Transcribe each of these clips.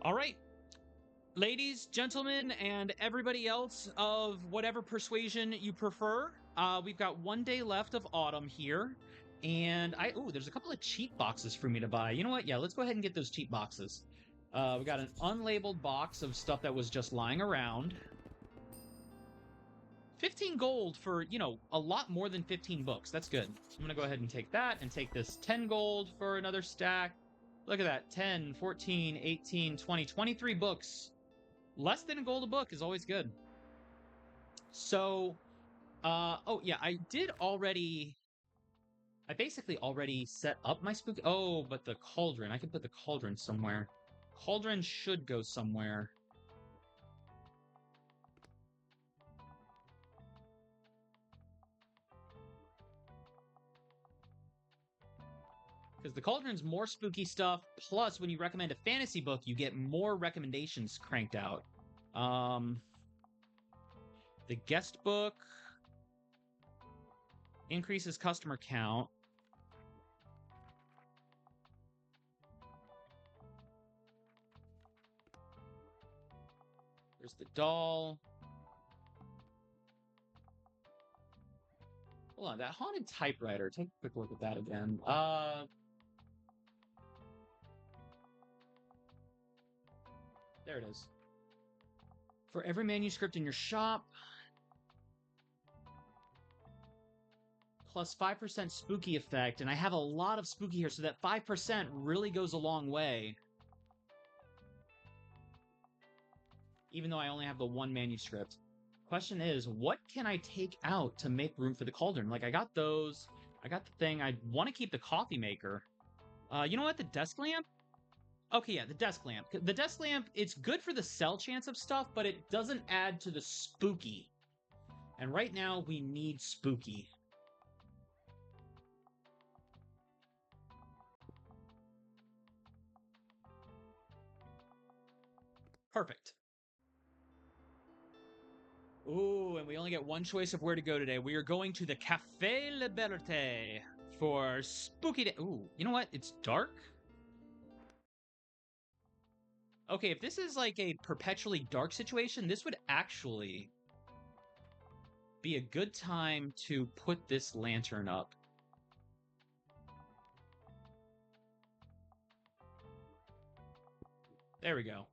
All right, ladies, gentlemen, and everybody else of whatever persuasion you prefer. We've got 1 day left of autumn here. And there's a couple of cheat boxes for me to buy. You know what? Yeah, let's go ahead and get those cheat boxes. We got an unlabeled box of stuff that was just lying around. 15 gold for, a lot more than 15 books. That's good. I'm going to go ahead and take that and take this 10 gold for another stack. Look at that. 10, 14, 18, 20, 23 books. Less than a gold a book is always good. So, I basically already set up my spooky. Oh, but the cauldron. I could put the cauldron somewhere. Cauldron should go somewhere. Because the cauldron's more spooky stuff. Plus, when you recommend a fantasy book, you get more recommendations cranked out. The guest book increases customer count. There's the doll. Hold on, that haunted typewriter. Take a quick look at that again. There it is. For every manuscript in your shop, plus 5% spooky effect, and I have a lot of spooky here, so that 5% really goes a long way. Even though I only have the one manuscript. Question is, what can I take out to make room for the cauldron? Like, I got those. I got the thing. I want to keep the coffee maker. You know what? The desk lamp? Okay, yeah, the desk lamp. The desk lamp, it's good for the sell chance of stuff, but it doesn't add to the spooky. And right now, we need spooky. Perfect. Ooh, and we only get one choice of where to go today. We are going to the Café Liberté for spooky day. Ooh, you know what? It's dark? Okay, if this is like a perpetually dark situation, this would actually be a good time to put this lantern up. There we go.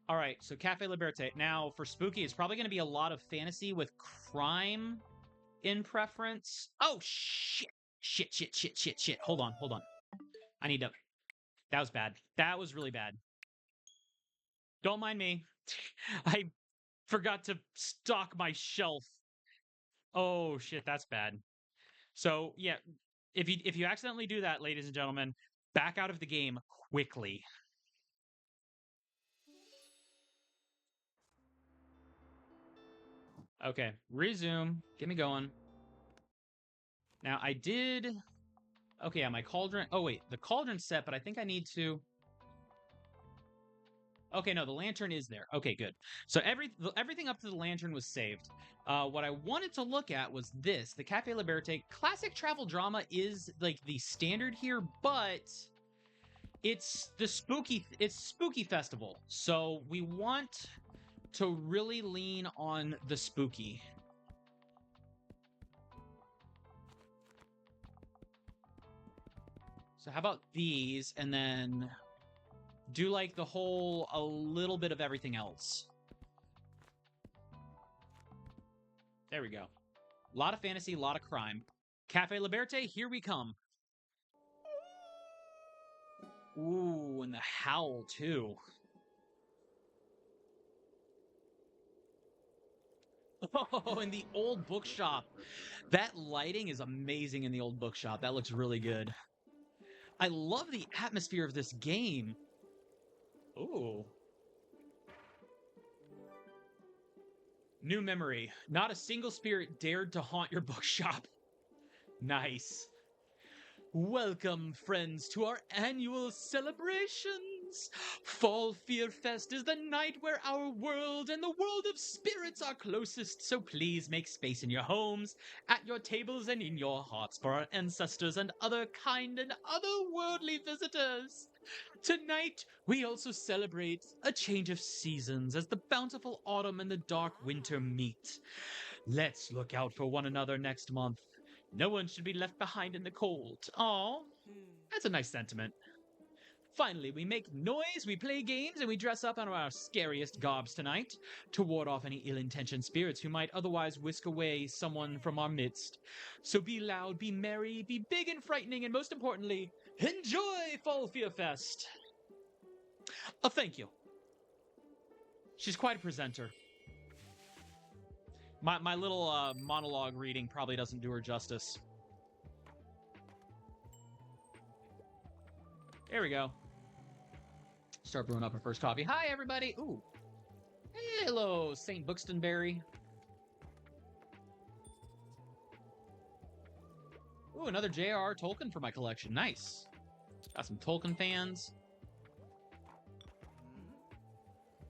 All right, so Cafe Liberté. Now, for spooky, it's probably going to be a lot of fantasy with crime in preference. Oh, shit. Shit. Hold on. I need to... That was bad. That was really bad. Don't mind me. I forgot to stock my shelf. Oh, shit, that's bad. So, yeah, if you accidentally do that, ladies and gentlemen, back out of the game quickly. Okay, resume. Get me going. Now, I did... Okay, yeah, my cauldron... Oh, wait, the cauldron's set, but I think I need to... Okay, no, the lantern is there. Okay, good. So everything up to the lantern was saved. What I wanted to look at was this. The Café Liberté. Classic travel drama is, like, the standard here, but... It's Spooky Festival. So we want to really lean on the spooky. So how about these, and then do like the whole, a little bit of everything else. There we go. A lot of fantasy, a lot of crime. Cafe Liberté, here we come. Ooh, and the howl, too. Oh, in the old bookshop. That lighting is amazing in the old bookshop. That looks really good. I love the atmosphere of this game. Ooh. New memory. Not a single spirit dared to haunt your bookshop. Nice. Welcome, friends, to our annual celebrations. friends. Fall Fear Fest is the night where our world and the world of spirits are closest, so please make space in your homes, at your tables, and in your hearts for our ancestors and other kind and otherworldly visitors. Tonight, we also celebrate a change of seasons as the bountiful autumn and the dark winter meet. Let's look out for one another next month. No one should be left behind in the cold. Aw, that's a nice sentiment. Finally, we make noise, we play games, and we dress up in our scariest garbs tonight to ward off any ill-intentioned spirits who might otherwise whisk away someone from our midst. So be loud, be merry, be big and frightening, and most importantly, enjoy Fall Fear Fest! Thank you. She's quite a presenter. My little monologue reading probably doesn't do her justice. There we go. Start brewing up our first coffee. Hi, everybody. Ooh. Hello, St. Bookstonbury. Ooh, another J.R.R. Tolkien for my collection. Nice. Got some Tolkien fans.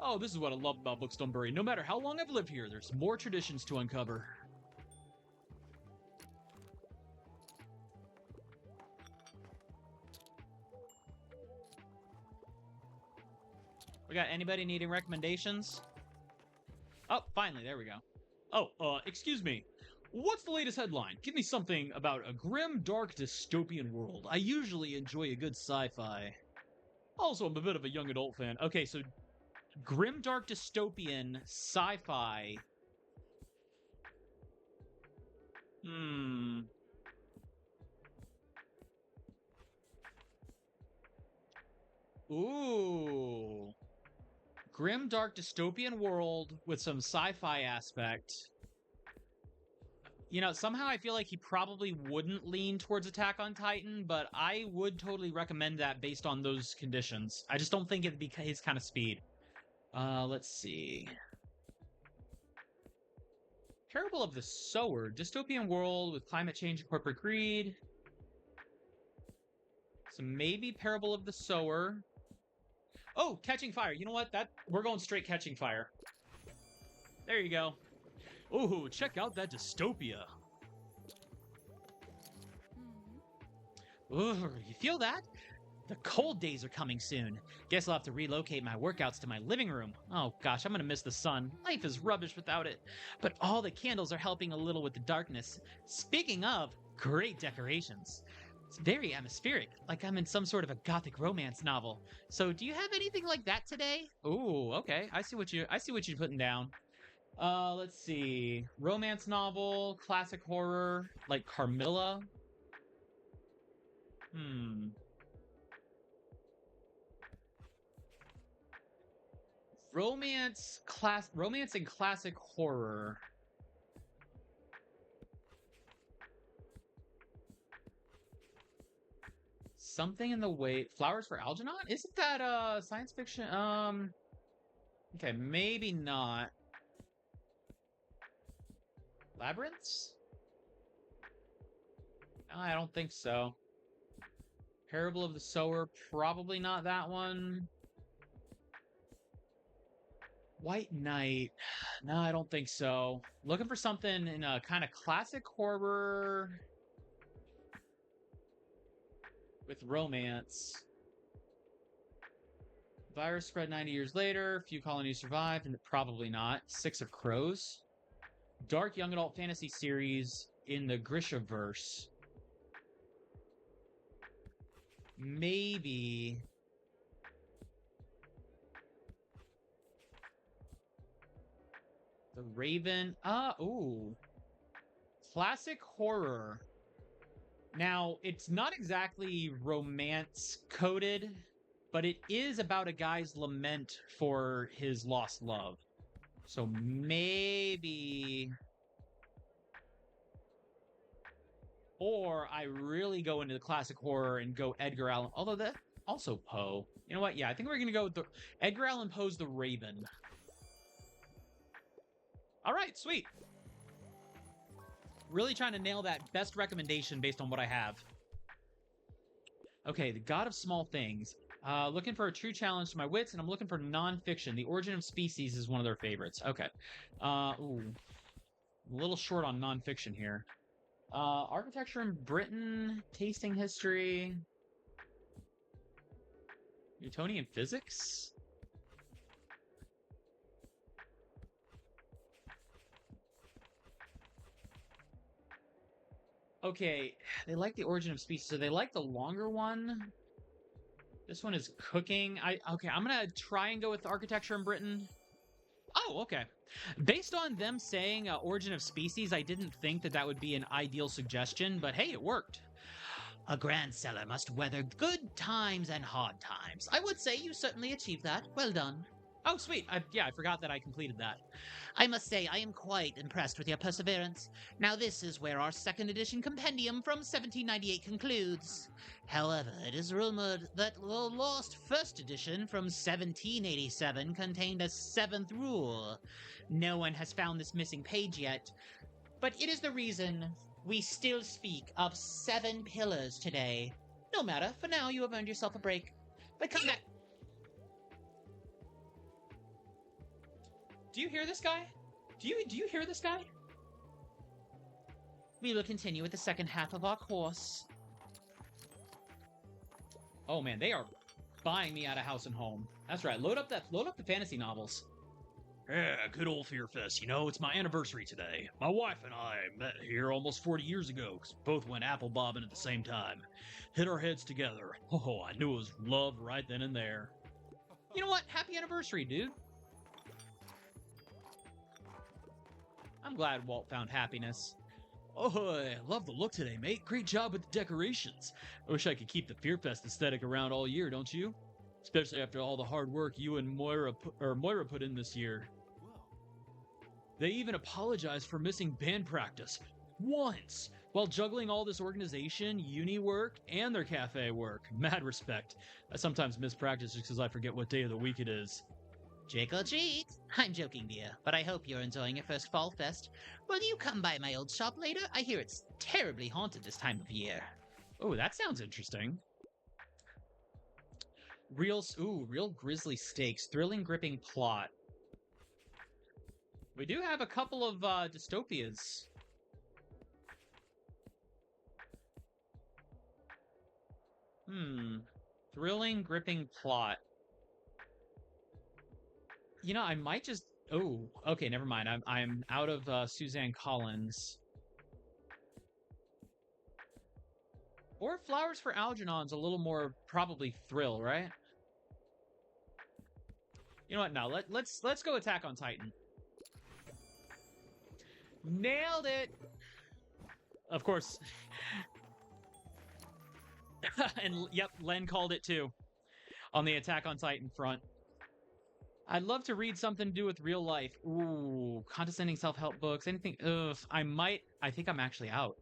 Oh, this is what I love about Bookstonbury. No matter how long I've lived here, there's more traditions to uncover. We got anybody needing recommendations? Oh, finally, there we go. Oh, excuse me. What's the latest headline? Give me something about a grim, dark, dystopian world. I usually enjoy a good sci-fi. Also, I'm a bit of a young adult fan. Okay, so grim, dark, dystopian, sci-fi. Ooh. Grim, dark, dystopian world with some sci-fi aspect. You know, somehow I feel like he probably wouldn't lean towards Attack on Titan, but I would totally recommend that based on those conditions. I just don't think it'd be his kind of speed. Let's see. Parable of the Sower. Dystopian world with climate change and corporate greed. So maybe Parable of the Sower. Oh, Catching Fire. You know what? We're going straight Catching Fire. There you go. Ooh, check out that dystopia. Ooh, you feel that? The cold days are coming soon. Guess I'll have to relocate my workouts to my living room. Oh gosh, I'm gonna miss the sun. Life is rubbish without it. But all the candles are helping a little with the darkness. Speaking of, great decorations. It's very atmospheric, like I'm in some sort of a gothic romance novel. So, do you have anything like that today? Ooh, okay. I see what you're putting down. Let's see. Romance novel, classic horror, like Carmilla. Romance and classic horror. Something in the way. Flowers for Algernon? Isn't that science fiction? Okay, maybe not. Labyrinths? No, I don't think so. Parable of the Sower, probably not that one. White Knight. No, I don't think so. Looking for something in a kind of classic horror with romance. Virus spread 90 years later. Few colonies survived, and probably not. Six of Crows. Dark young adult fantasy series in the Grishaverse. Maybe. The Raven. Ooh. Classic horror. Now, it's not exactly romance coded, but it is about a guy's lament for his lost love. So maybe. Or I really go into the classic horror and go Edgar Allan. Although that also Poe. You know what? Yeah, I think we're going to go with the Edgar Allan Poe's The Raven. All right, sweet. Really trying to nail that best recommendation based on what I have. Okay, the God of Small Things. Looking for a true challenge to my wits, and I'm looking for nonfiction. The Origin of Species is one of their favorites. Okay. Ooh. A little short on nonfiction here. Architecture in Britain, tasting history, Newtonian physics? Okay, they like the Origin of Species, so they like the longer one. This one is cooking. Okay, I'm gonna try and go with Architecture in Britain. Oh, okay. Based on them saying Origin of Species, I didn't think that would be an ideal suggestion, but hey, it worked. A grand seller must weather good times and hard times. I would say you certainly achieved that. Well done. Oh, sweet. Yeah, I forgot that I completed that. I must say, I am quite impressed with your perseverance. Now, this is where our second edition compendium from 1798 concludes. However, it is rumored that the lost first edition from 1787 contained a seventh rule. No one has found this missing page yet, but it is the reason we still speak of 7 pillars today. No matter, for now you have earned yourself a break. But come back. Do you hear this guy? Do you hear this guy? We will continue with the second half of our course. Oh man, they are buying me out of house and home. That's right. Load up the fantasy novels. Yeah, good old Fear Fest. You know, it's my anniversary today. My wife and I met here almost 40 years ago because we both went apple bobbing at the same time. Hit our heads together. Oh, I knew it was love right then and there. You know what? Happy anniversary, dude. I'm glad Walt found happiness. Oh, I love the look today, mate. Great job with the decorations. I wish I could keep the Fear Fest aesthetic around all year, don't you? Especially after all the hard work you and Moira put in this year. They even apologized for missing band practice. Once! While juggling all this organization, uni work, and their cafe work. Mad respect. I sometimes miss practice just because I forget what day of the week it is. Trick or treat. I'm joking, dear, but I hope you're enjoying your first fall fest. Will you come by my old shop later? I hear it's terribly haunted this time of year. Oh, that sounds interesting. Real grisly stakes. Thrilling, gripping plot. We do have a couple of dystopias. Thrilling, gripping plot. You know, I might just... Oh, okay, never mind. I'm out of Suzanne Collins. Or Flowers for Algernon's a little more probably thrill, right? You know what? No, let's go Attack on Titan. Nailed it. Of course. And yep, Len called it too. On the Attack on Titan front. I'd love to read something to do with real life. Ooh, condescending self-help books. Anything. Ugh, I think I'm actually out.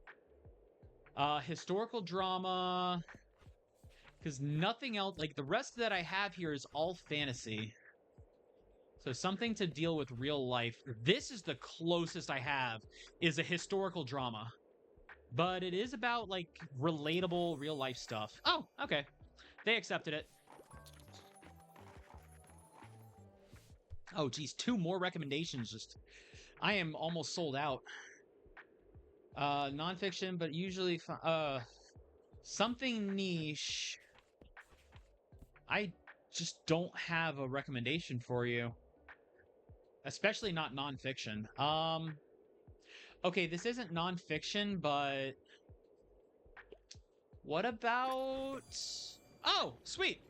Historical drama. Because nothing else, like the rest that I have here is all fantasy. So something to deal with real life. This is the closest I have, is a historical drama. But it is about, like, relatable real life stuff. Oh, okay. They accepted it. Oh, geez, 2 more recommendations. I am almost sold out. Nonfiction, but usually something niche. I just don't have a recommendation for you. Especially not nonfiction. Okay, this isn't nonfiction, but... What about... Oh, sweet!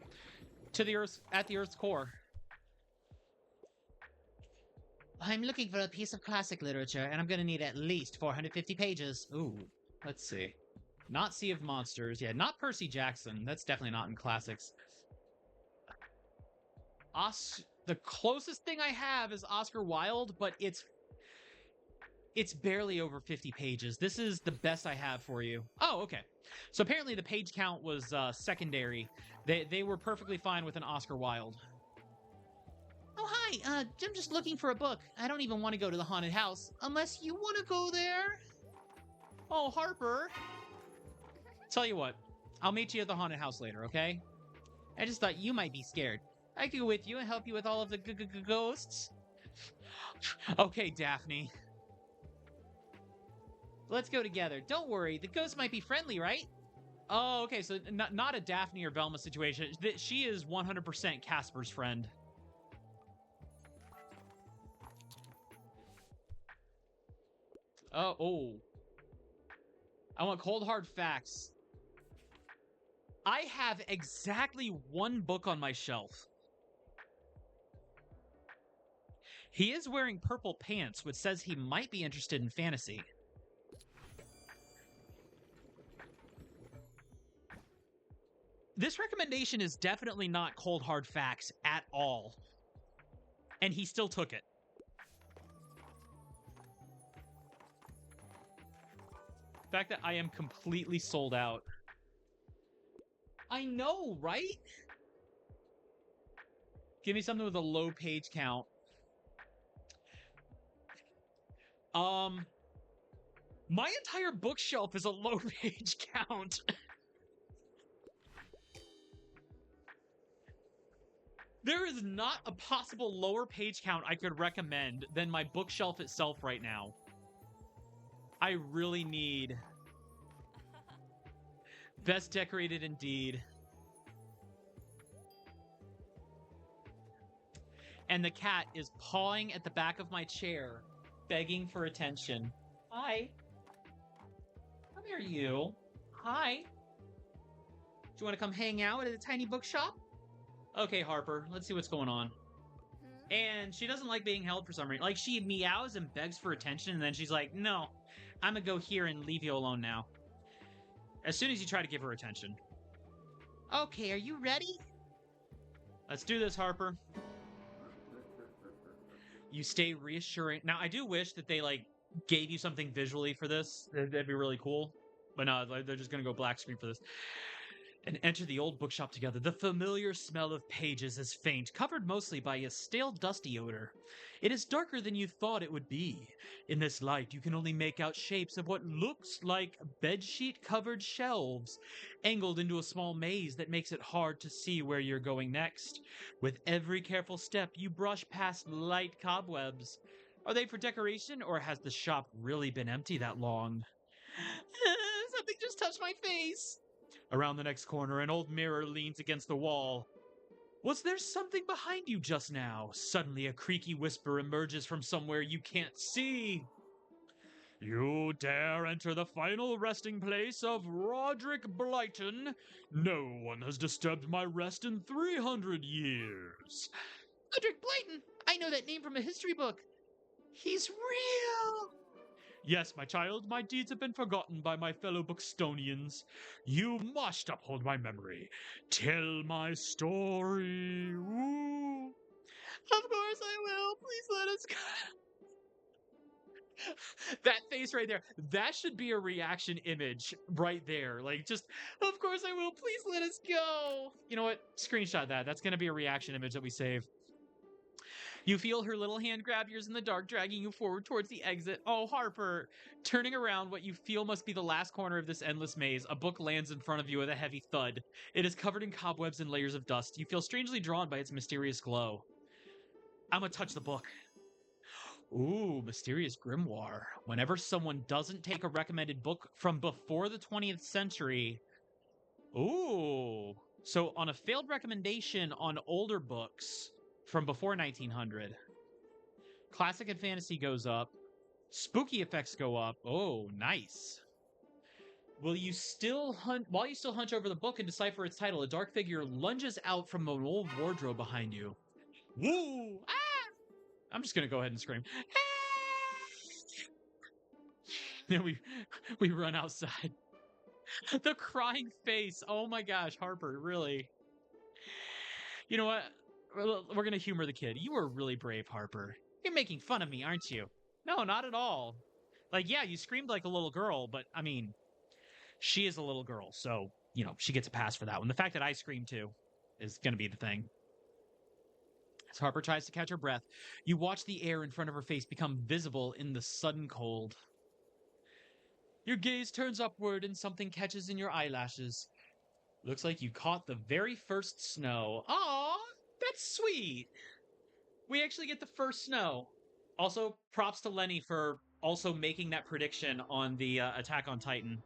At the Earth's core. I'm looking for a piece of classic literature, and I'm gonna need at least 450 pages. Ooh, let's see. Not Sea of Monsters. Yeah, not Percy Jackson. That's definitely not in classics. The closest thing I have is Oscar Wilde, but it's barely over 50 pages. This is the best I have for you. Oh, okay. So apparently the page count was secondary. They were perfectly fine with an Oscar Wilde. Oh, hi. I'm just looking for a book. I don't even want to go to the haunted house, unless you want to go there. Oh, Harper. Tell you what, I'll meet you at the haunted house later, okay? I just thought you might be scared. I could go with you and help you with all of the ghosts. Okay, Daphne. Let's go together. Don't worry, the ghosts might be friendly, right? Oh, okay, so not a Daphne or Velma situation. She is 100% Casper's friend. Oh. I want cold hard facts. I have exactly one book on my shelf. He is wearing purple pants, which says he might be interested in fantasy. This recommendation is definitely not cold hard facts at all. And he still took it. The fact that I am completely sold out. I know, right? Give me something with a low page count. My entire bookshelf is a low page count. There is not a possible lower page count I could recommend than my bookshelf itself right now. I really need... Best decorated indeed. And the cat is pawing at the back of my chair, begging for attention. Hi. Come here, you. Hi. Do you want to come hang out at a tiny bookshop? Okay, Harper, let's see what's going on. And she doesn't like being held for some reason. Like, she meows and begs for attention, and then she's like, no, I'm gonna go here and leave you alone now. As soon as you try to give her attention. Okay, are you ready? Let's do this, Harper. You stay reassuring. Now, I do wish that they, like, gave you something visually for this. That'd be really cool. But no, they're just gonna go black screen for this. And enter the old bookshop together. The familiar smell of pages is faint, covered mostly by a stale, dusty odor. It is darker than you thought it would be. In this light, you can only make out shapes of what looks like bedsheet-covered shelves, angled into a small maze that makes it hard to see where you're going next. With every careful step, you brush past light cobwebs. Are they for decoration, or has the shop really been empty that long? Something just touched my face. Around the next corner, an old mirror leans against the wall. Was there something behind you just now? Suddenly, a creaky whisper emerges from somewhere you can't see. You dare enter the final resting place of Roderick Blyton? No one has disturbed my rest in 300 years. Roderick Blyton! I know that name from a history book. He's real! Yes, my child, my deeds have been forgotten by my fellow Bookstonians. You must uphold my memory. Tell my story. Ooh. Of course I will. Please let us go. That face right there, that should be a reaction image right there. Like, just, of course I will. Please let us go. You know what? Screenshot that. That's going to be a reaction image that we save. You feel her little hand grab yours in the dark, dragging you forward towards the exit. Oh, Harper. Turning around what you feel must be the last corner of this endless maze, a book lands in front of you with a heavy thud. It is covered in cobwebs and layers of dust. You feel strangely drawn by its mysterious glow. I'm gonna touch the book. Ooh, mysterious grimoire. Whenever someone doesn't take a recommended book from before the 20th century... Ooh. So on a failed recommendation on older books... from before 1900. Classic and fantasy goes up. Spooky effects go up. Oh, nice. While you still hunch over the book and decipher its title, a dark figure lunges out from an old wardrobe behind you. Woo! Ah! I'm just gonna go ahead and scream. Then we run outside. The crying face. Oh my gosh, Harper, really. You know what? We're gonna humor the kid. You were really brave, Harper. You're making fun of me, aren't you? No, not at all. Like, yeah, you screamed like a little girl, but, I mean, she is a little girl, so, you know, she gets a pass for that one. The fact that I screamed, too, is gonna be the thing. As Harper tries to catch her breath, you watch the air in front of her face become visible in the sudden cold. Your gaze turns upward and something catches in your eyelashes. Looks like you caught the very first snow. Aw, that's sweet. We actually get the first snow. Also, props to Lenny for also making that prediction on the Attack on Titan.